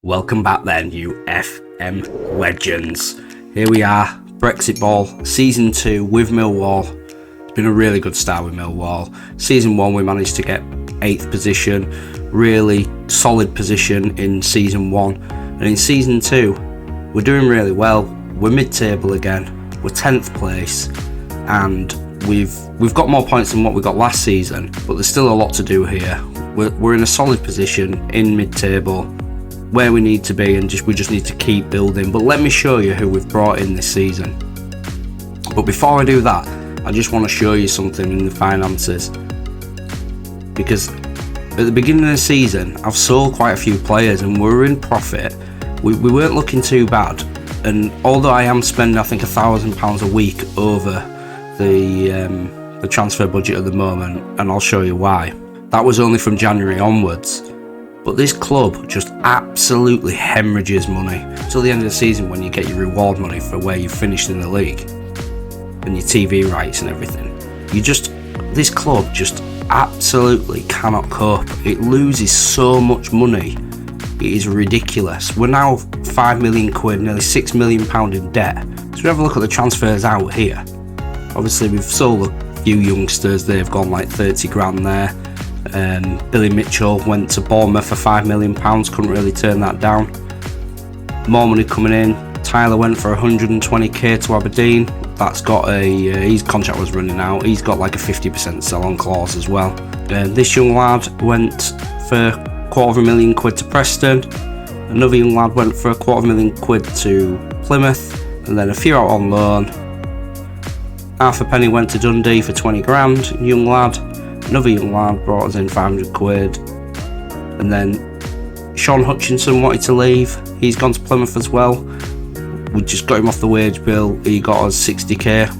Welcome back then, you FM legends. Here we are, Brexitball, Season 2 with Millwall. It's been a really good start with Millwall. Season 1 we managed to get 8th position, really solid position in Season 1. And in Season 2, we're doing really well. We're mid-table again, we're 10th place, and we've got more points than what we got last season, but there's still a lot to do here. We're in a solid position in mid-table, where we need to be, and we just need to keep building. But let me show you who we've brought in this season. But before I do that, I just want to show you something in the finances, because at the beginning of the season I've sold quite a few players and we're in profit. We weren't looking too bad, and although I am spending I think £1,000 a week over the transfer budget at the moment, and I'll show you why. That was only from January onwards. But this club just absolutely hemorrhages money till the end of the season, when you get your reward money for where you finished in the league and your TV rights and everything. This club just absolutely cannot cope. It loses so much money, it is ridiculous. We're now £5 million, nearly £6 million in debt. So we have a look at the transfers out here. Obviously we've sold a few youngsters, they've gone like 30 grand there. Billy Mitchell went to Bournemouth for £5 million, couldn't really turn that down. More money coming in. Tyler went for 120k to Aberdeen. That's got his contract was running out. He's got like a 50% sell-on clause as well. This young lad went for £250,000 to Preston. Another young lad went for £250,000 to Plymouth, and then a few out on loan. Half a penny went to Dundee for 20 grand, young lad. Another young lad brought us in £500, and then Sean Hutchinson wanted to leave. He's gone to Plymouth as well. We just got him off the wage bill. He got us 60k,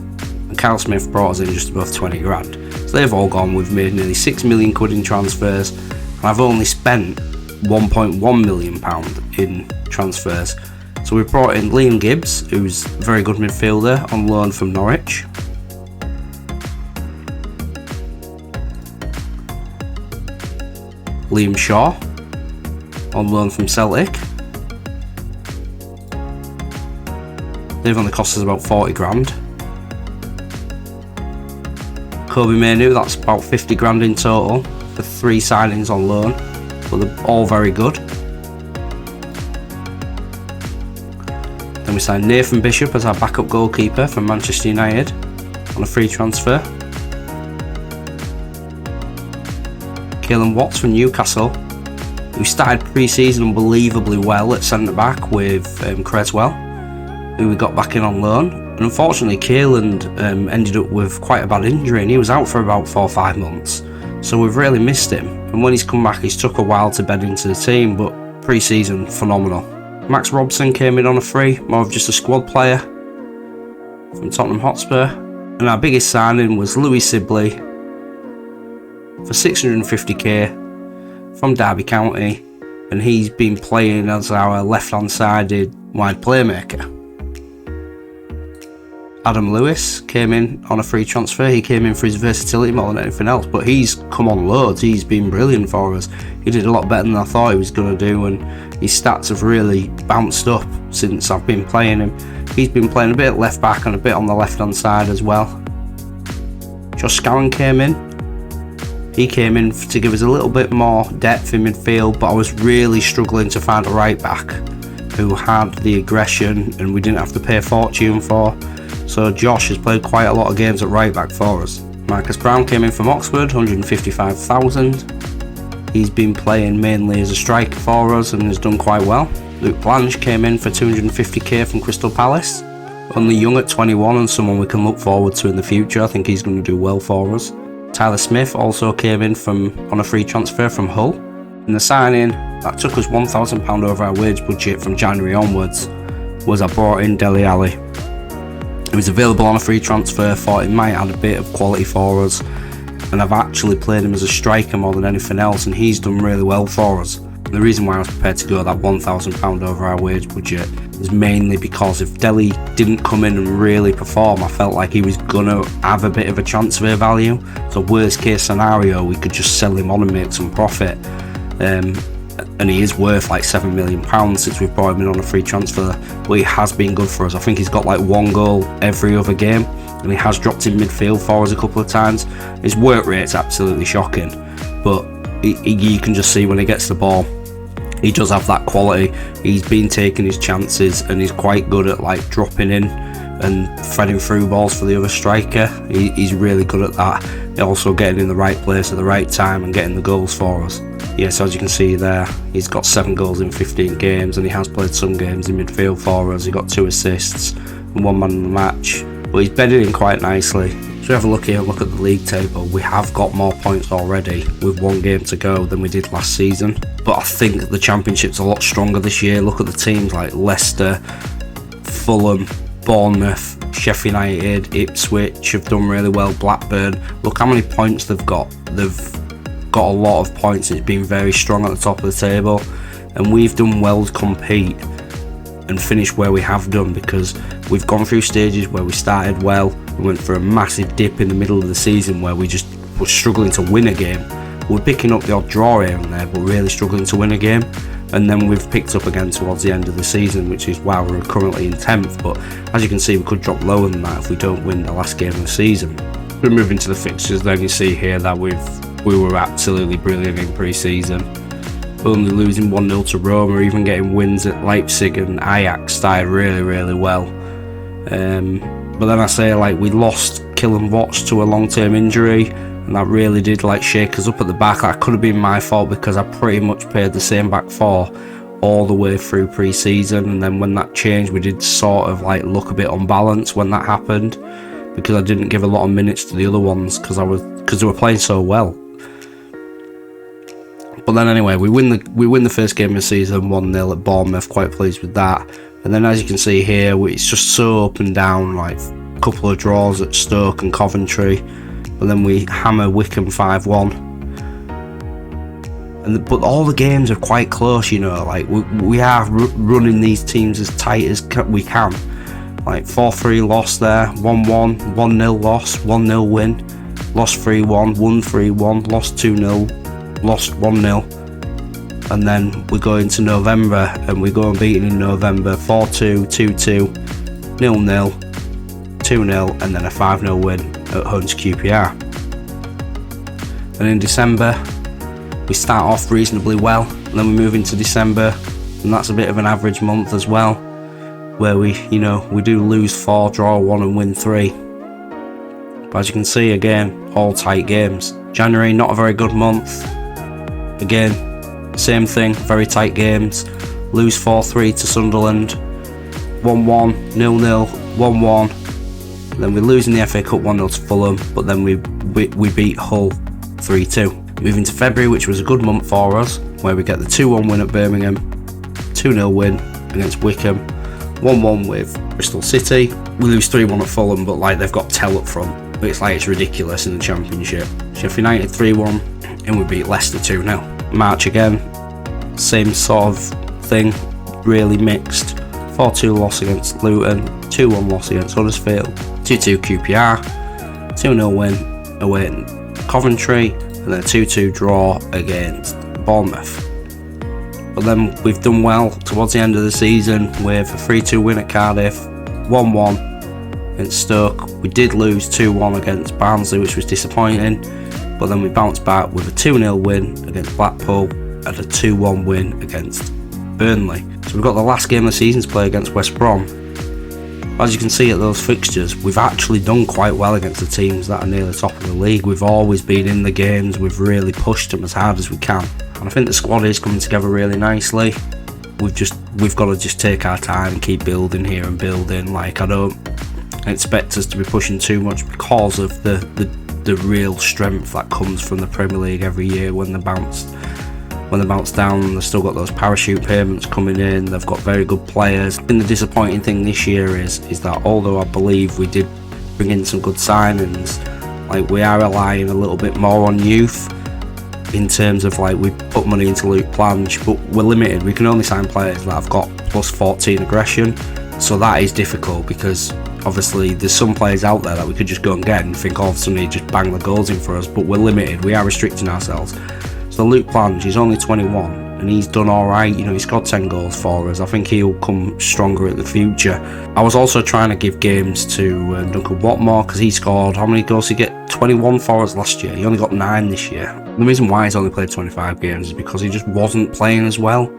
and Kyle Smith brought us in just above 20 grand. So they've all gone. We've made nearly £6 million in transfers, and I've only spent £1.1 million in transfers. So we've brought in Liam Gibbs, who's a very good midfielder on loan from Norwich. Liam Shaw on loan from Celtic. They've only cost us about 40 grand. Kobe Mainu, that's about 50 grand in total for 3 signings on loan, but they're all very good. Then we signed Nathan Bishop as our backup goalkeeper from Manchester United on a free transfer. Kalen Watts from Newcastle, who started pre-season unbelievably well at centre-back with Creswell, who we got back in on loan. And unfortunately Kalen ended up with quite a bad injury, and he was out for about 4 or 5 months. So we've really missed him, and when he's come back he's took a while to bed into the team, but pre-season phenomenal. Max Robson came in on a free, more of just a squad player from Tottenham Hotspur. And our biggest signing was Louis Sibley for 650k from Derby County, and he's been playing as our left-hand sided wide playmaker. Adam Lewis came in on a free transfer. He came in for his versatility more than anything else, but he's come on loads. He's been brilliant for us. He did a lot better than I thought he was going to do, and his stats have really bounced up since I've been playing him. He's been playing a bit at left back and a bit on the left-hand side as well. Josh Scowen came in. He came in to give us a little bit more depth in midfield, but I was really struggling to find a right back who had the aggression and we didn't have to pay a fortune for. So Josh has played quite a lot of games at right back for us. Marcus Brown came in from Oxford, 155,000. He's been playing mainly as a striker for us and has done quite well. Luke Blanche came in for 250k from Crystal Palace. Only young at 21 and someone we can look forward to in the future. I think he's going to do well for us. Tyler Smith also came in on a free transfer from Hull. In the signing that took us £1,000 over our wage budget from January onwards was I brought in Dele Alli. He was available on a free transfer, thought he might add a bit of quality for us, and I've actually played him as a striker more than anything else, and he's done really well for us. And the reason why I was prepared to go that £1,000 over our wage budget is mainly because if Dele didn't come in and really perform, I felt like he was going to have a bit of a transfer value. So worst case scenario, we could just sell him on and make some profit. and he is worth like £7 million since we've brought him in on a free transfer, but he has been good for us. I think he's got like 1 goal every other game, and he has dropped in midfield for us a couple of times. His work rate's absolutely shocking, but you can just see when he gets the ball, he does have that quality. He's been taking his chances, and he's quite good at like dropping in and threading through balls for the other striker. He's really good at that. Also getting in the right place at the right time and getting the goals for us. Yeah, so as you can see there, he's got 7 goals in 15 games, and he has played some games in midfield for us. He got 2 assists and 1 man of the match, but he's bedded in quite nicely. So have a look here, look at the league table. We have got more points already with 1 game to go than we did last season, but I think the Championship's a lot stronger this year. Look at the teams like Leicester, Fulham, Bournemouth, Sheffield United, Ipswich have done really well, Blackburn. Look how many points they've got. They've got a lot of points, and it's been very strong at the top of the table, and we've done well to compete and finish where we have done, because we've gone through stages where we started well, we went for a massive dip in the middle of the season where we just were struggling to win a game. We're picking up the odd draw here and there, but really struggling to win a game. And then we've picked up again towards the end of the season, which is why we're currently in 10th, but as you can see, we could drop lower than that if we don't win the last game of the season. We're moving to the fixtures, then you see here that we were absolutely brilliant in pre-season, only losing 1-0 to Roma, even getting wins at Leipzig and Ajax started really well. But then I say, like, we lost Killen Watts to a long-term injury, and that really did like shake us up at the back. That could have been my fault, because I pretty much played the same back four all the way through pre-season, and then when that changed, we did sort of like look a bit unbalanced when that happened, because I didn't give a lot of minutes to the other ones because they were playing so well. But then anyway, we win the first game of the season 1-0 at Bournemouth. Quite pleased with that. And then as you can see here, it's just so up and down. Like a couple of draws at Stoke and Coventry, but then we hammer Wickham 5-1. But all the games are quite close, you know. Like we are running these teams as tight as we can. Like 4-3 loss there, 1-1, 1-0 loss, 1-0 win, lost 3-1, won 3-1, lost 2-0, lost 1-0. And then we go into November and we go unbeaten in November, 4-2, 2-2, 0-0, 2-0, and then a 5-0 win at home to QPR. And in December, we start off reasonably well, and then we move into December, and that's a bit of an average month as well, where we do lose 4, draw 1 and win 3. But as you can see, again, all tight games. January, not a very good month. Again, same thing, very tight games. Lose 4-3 to Sunderland, 1-1, 0-0, 1-1. Then we lose in the FA Cup 1-0 to Fulham, but then we beat Hull 3-2. Moving to February, which was a good month for us, where we get the 2-1 win at Birmingham, 2-0 win against Wickham, 1-1 with Bristol City. We lose 3-1 at Fulham, but like they've got Tell up front. It's ridiculous in the Championship. Sheffield United 3-1, and we beat Leicester 2-0. March again, same sort of thing, really mixed. 4-2 loss against Luton, 2-1 loss against Huddersfield, 2-2 QPR, 2-0 win away at Coventry, and then a 2-2 draw against Bournemouth. But then we've done well towards the end of the season with a 3-2 win at Cardiff, 1-1 against Stoke. We did lose 2-1 against Barnsley, which was disappointing, but then we bounced back with a 2-0 win against Blackpool and a 2-1 win against Burnley. So we've got the last game of the season to play against West Brom. As you can see at those fixtures, we've actually done quite well against the teams that are near the top of the league. We've always been in the games, we've really pushed them as hard as we can. And I think the squad is coming together really nicely. We've got to just take our time and keep building here and building. Like, I don't expect us to be pushing too much because of the real strength that comes from the Premier League every year when they bounce down. They've still got those parachute payments coming in. They've got very good players. And the disappointing thing this year is that although I believe we did bring in some good signings, like we are relying a little bit more on youth in terms of like we put money into Luke Plange, but we're limited. We can only sign players that have got plus 14 aggression, so that is difficult because obviously there's some players out there that we could just go and get and think all of a sudden he'd just bang the goals in for us, but we're limited. We are restricting ourselves. So Luke Plange, he's only 21, and he's done alright. You know, he scored 10 goals for us. I think he'll come stronger in the future. I was also trying to give games to Duncan Watmore, because he scored, how many goals did he get? 21 for us last year. He only got 9 this year. The reason why he's only played 25 games is because he just wasn't playing as well.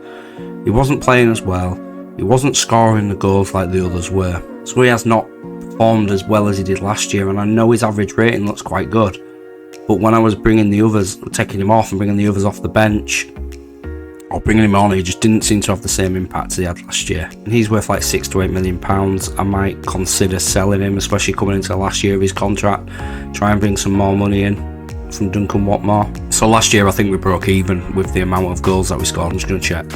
He wasn't playing as well. He wasn't scoring the goals like the others were. So he has not performed as well as he did last year, and I know his average rating looks quite good. But when I was bringing the others, taking him off and bringing the others off the bench, or bringing him on, he just didn't seem to have the same impact as he had last year. And he's worth like £6 to £8 million. I might consider selling him, especially coming into the last year of his contract. Try and bring some more money in from Duncan Watmore. So last year I think we broke even with the amount of goals that we scored. I'm just going to check.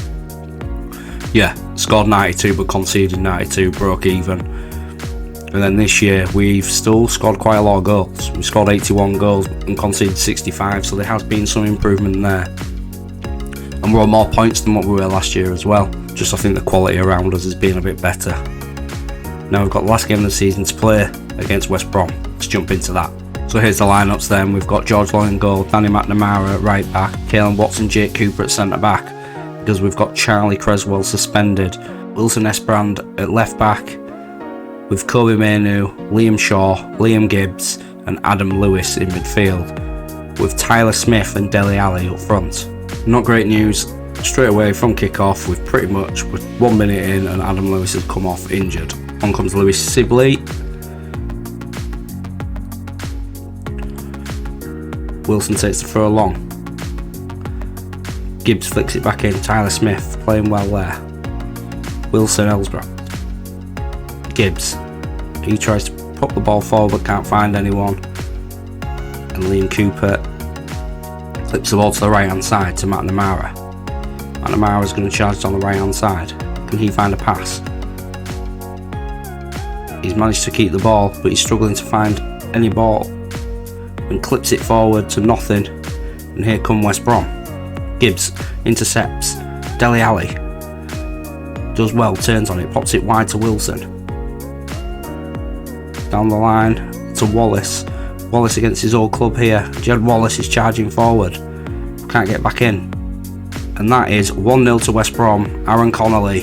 Yeah, scored 92 but conceded 92, broke even. And then this year we've still scored quite a lot of goals. We scored 81 goals and conceded 65, so there has been some improvement there. And we're on more points than what we were last year as well. Just I think the quality around us has been a bit better. Now we've got the last game of the season to play against West Brom. Let's jump into that. So here's the lineups then. We've got George Long in goal, Danny McNamara at right back, Caelan Watson, Jake Cooper at centre back, because we've got Charlie Creswell suspended, Wilson Esperand at left back, with Kobe Mainu, Liam Shaw, Liam Gibbs and Adam Lewis in midfield, with Tyler Smith and Dele Alli up front. Not great news. Straight away from kick-off, with 1 minute in and Adam Lewis has come off injured. On comes Lewis Sibley. Wilson takes the throw long. Gibbs flicks it back in. Tyler Smith playing well there. Wilson Elsbrand. Gibbs. He tries to put the ball forward but can't find anyone. And Liam Cooper flips the ball to the right hand side to McNamara. McNamara's going to charge on the right hand side. Can he find a pass? He's managed to keep the ball, but he's struggling to find any ball. And clips it forward to nothing. And here come West Brom. Gibbs intercepts. Dele Alli does well, turns on it, pops it wide to Wilson. Down the line to Wallace. Wallace against his old club here. Jed Wallace is charging forward. Can't get back in. And that is 1-0 to West Brom. Aaron Connolly.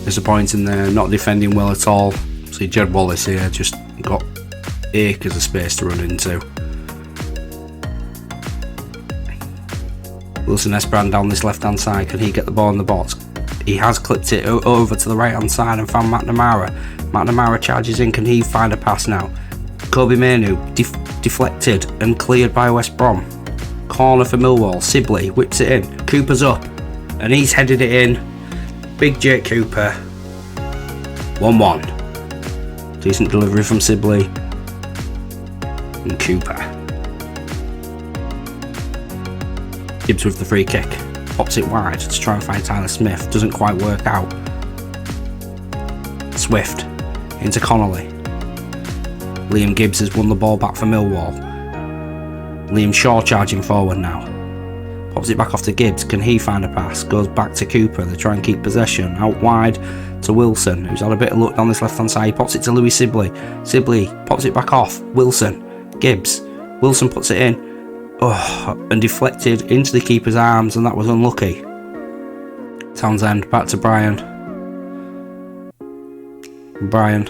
Disappointing there, not defending well at all. See Jed Wallace here, just got acres of space to run into. Wilson Esperand down this left hand side. Can he get the ball in the box? He has clipped it over to the right hand side and found McNamara. McNamara charges in. Can he find a pass now? Kobe Mainu deflected and cleared by West Brom. Corner for Millwall. Sibley whips it in. Cooper's up and he's headed it in. Big Jake Cooper. 1-1. Decent delivery from Sibley and Cooper. Gibbs with the free kick. Pops it wide to try and find Tyler Smith. Doesn't quite work out. Swift into Connolly. Liam Gibbs has won the ball back for Millwall. Liam Shaw charging forward now. Pops it back off to Gibbs. Can he find a pass? Goes back to Cooper. They try and keep possession. Out wide to Wilson, who's had a bit of luck down this left hand side. He pops it to Louis Sibley. Sibley pops it back off. Wilson. Gibbs. Wilson puts it in. Oh, and deflected into the keeper's arms, and that was unlucky. Townsend back to Brian. Brian.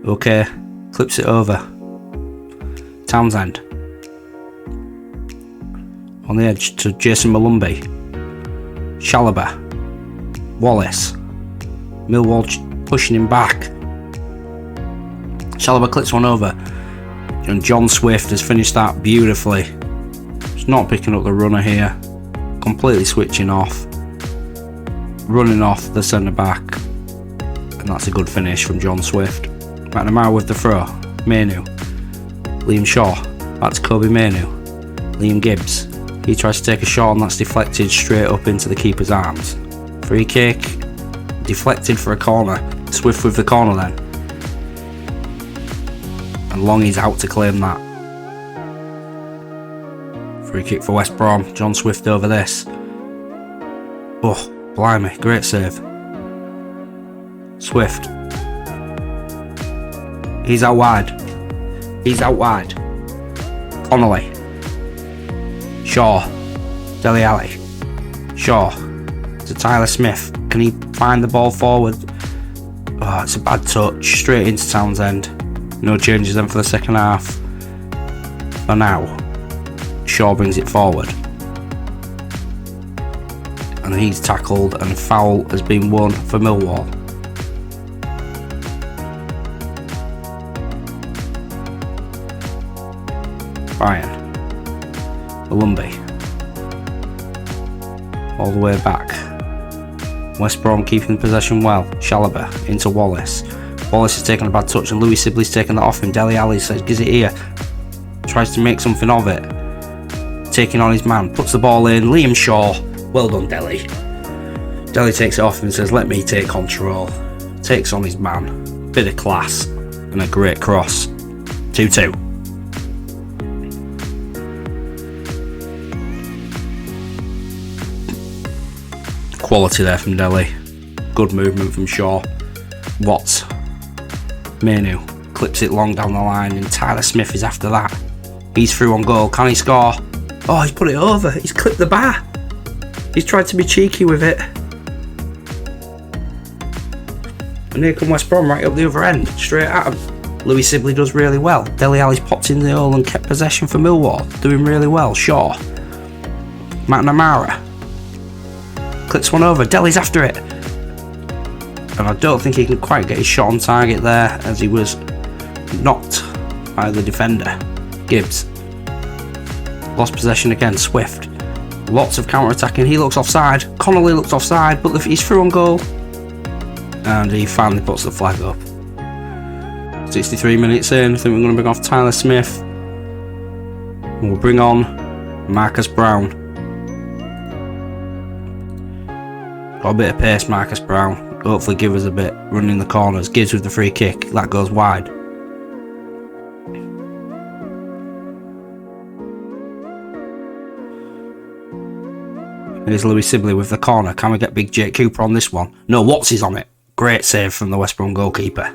Okay. Clips it over. Townsend. On the edge to Jason Malumbi. Chalobah. Wallace. Millwall pushing him back. Chalobah clips one over. And John Swift has finished that beautifully. Just not picking up the runner here. Completely switching off. Running off the centre back. And that's a good finish from John Swift. McNamara with the throw. Mainu. Liam Shaw. Back to Kobe Mainu. Liam Gibbs. He tries to take a shot and that's deflected straight up into the keeper's arms. Free kick. Deflected for a corner. Swift with the corner then. And Long is out to claim that. Free kick for West Brom. John Swift over this. Oh, blimey, great save. Swift. He's out wide. He's out wide. Connolly. Shaw. Dele Alli. Shaw to Tyler Smith. Can he find the ball forward? Oh, it's a bad touch. Straight into Townsend. No changes then for the second half. For now, Shaw brings it forward. And he's tackled and foul has been won for Millwall. Ryan. Malumbi. All the way back. West Brom keeping possession well. Chalobah into Wallace. Wallace has taken a bad touch and Louis Sibley's taken that off him. Dele Alli says, gives it here. Tries to make something of it. Taking on his man. Puts the ball in. Liam Shaw. Well done, Dele. Dele takes it off and says, let me take control. Takes on his man. Bit of class. And a great cross. 2-2. Quality there from Dele. Good movement from Shaw. Watts. Manu clips it long down the line and Tyler Smith is after that. He's through on goal. Can he score? Oh, he's put it over. He's clipped the bar. He's tried to be cheeky with it. And here come West Brom right up the other end. Straight at him. Louis Sibley does really well. Dele Alli's popped in the hole and kept possession for Millwall. Doing really well. Shaw. McNamara. Clips one over. Dele's after it. And I don't think he can quite get his shot on target there as he was knocked by the defender. Gibbs. Lost possession again. Swift. Lots of counter-attacking. He looks offside. Connolly looks offside, but he's through on goal. And he finally puts the flag up. 63 minutes in. I think we're going to bring off Tyler Smith. And we'll bring on Marcus Brown. Got a bit of pace, Marcus Brown. Hopefully give us a bit running the corners. Gibbs with the free kick. That goes wide. Here's Louis Sibley with the corner. Can we get big Jake Cooper on this one? No, Watts is on it. Great save from the West Brom goalkeeper.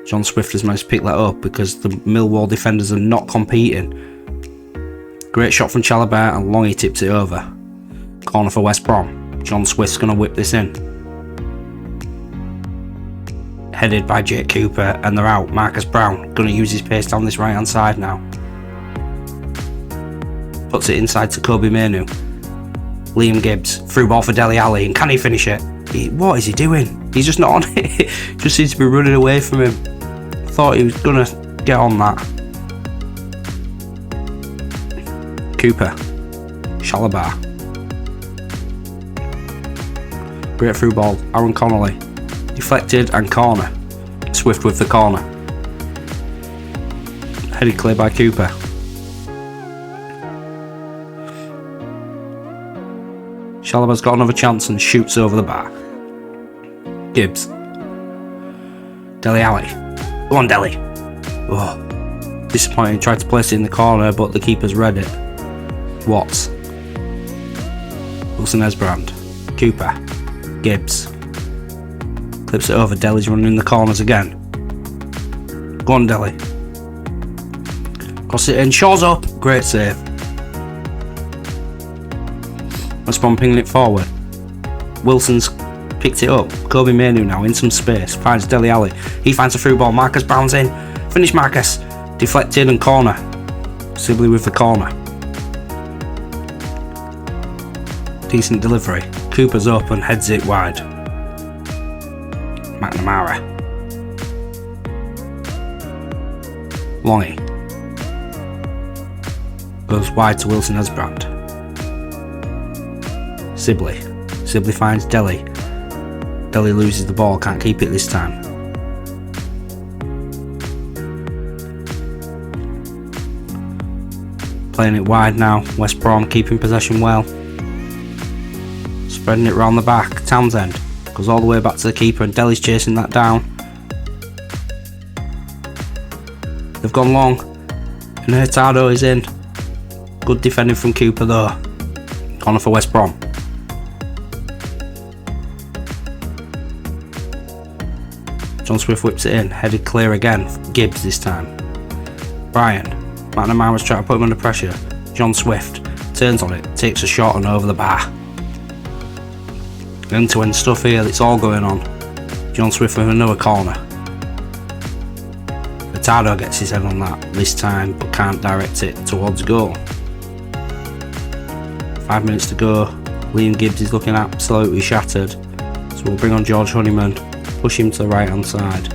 John Swift has managed to pick that up because the Millwall defenders are not competing. Great shot from Chalobah and Longy tips it over. Corner for West Brom. John Swift's going to whip this in. Headed by Jake Cooper and they're out. Marcus Brown going to use his pace down this right hand side now. Puts it inside to Kobe Manu. Liam Gibbs, through ball for Dele Alli, and can he finish it? What is he doing? He's just not on it. Just seems to be running away from him. Thought he was gonna get on that. Cooper, Chalobah. Great through ball, Aaron Connolly. Deflected and corner. Swift with the corner. Headed clear by Cooper. Chalobah's got another chance and shoots over the bar. Gibbs. Dele Alli. Go on, Dele. Oh, disappointing. Tried to place it in the corner, but the keeper's read it. Watts. Wilson Esbrand. Cooper. Gibbs. Clips it over. Dele's running in the corners again. Go on, Dele. Cross it in. Shaw's up. Great save. West Brom pinging it forward. Wilson's picked it up. Kobe Manu now in some space. Finds Dele Alli. He finds a through ball. Marcus Brown's in. Finish Marcus. Deflected and corner. Sibley with the corner. Decent delivery. Cooper's up and heads it wide. McNamara. Longy. Goes wide to Wilson Esbrand. Sibley. Sibley finds Dele. Dele loses the ball, can't keep it this time. Playing it wide now. West Brom keeping possession well. Spreading it round the back. Townsend goes all the way back to the keeper and Dele's chasing that down. They've gone long. And Hurtado is in. Good defending from Cooper though. Corner for West Brom. John Swift whips it in, headed clear again. Gibbs this time. Brian. McNamara's trying to put him under pressure. John Swift turns on it, takes a shot and over the bar. End-to-end stuff here, it's all going on. John Swift with another corner. Furtado gets his head on that this time, but can't direct it towards goal. 5 minutes to go. Liam Gibbs is looking absolutely shattered, so we'll bring on George Honeyman, push him to the right hand side.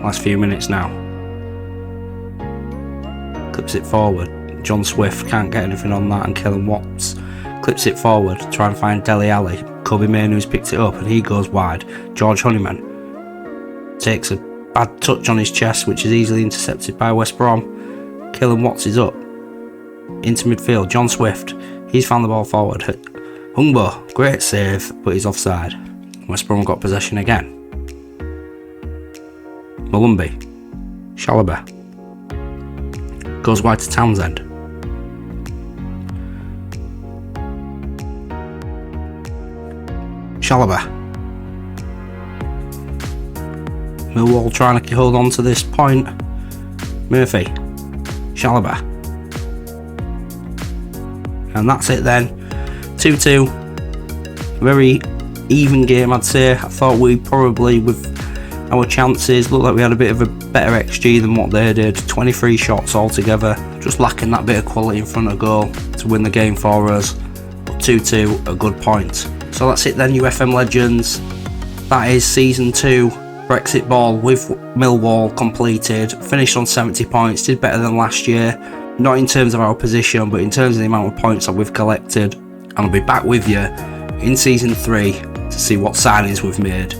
Last few minutes now. Clips it forward. John Swift can't get anything on that, and Kellen Watts clips it forward to try and find Dele Alli. Kobe Mainoo's picked it up and he goes wide. George Honeyman takes a bad touch on his chest, which is easily intercepted by West Brom. Kellen Watts is up into midfield. John Swift, he's found the ball forward. Hungbo, great save, but he's offside. West Brom got possession again. Malumbi, Chalobah goes wide to Townsend. Chalobah. Millwall trying to hold on to this point. Murphy. Chalobah. And that's it then. 2-2. Very even game, I'd say. I thought we probably, with our chances, looked like we had a bit of a better XG than what they did. 23 shots altogether. Just lacking that bit of quality in front of goal to win the game for us. But 2-2, a good point. So that's it then, you FM legends. That is Season 2 Brexitball with Millwall completed. Finished on 70 points, did better than last year. Not in terms of our position, but in terms of the amount of points that we've collected. And I'll be back with you in Season 3 to see what signings we've made.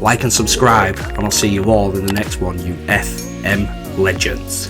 Like and subscribe, and I'll see you all in the next one, you FM legends.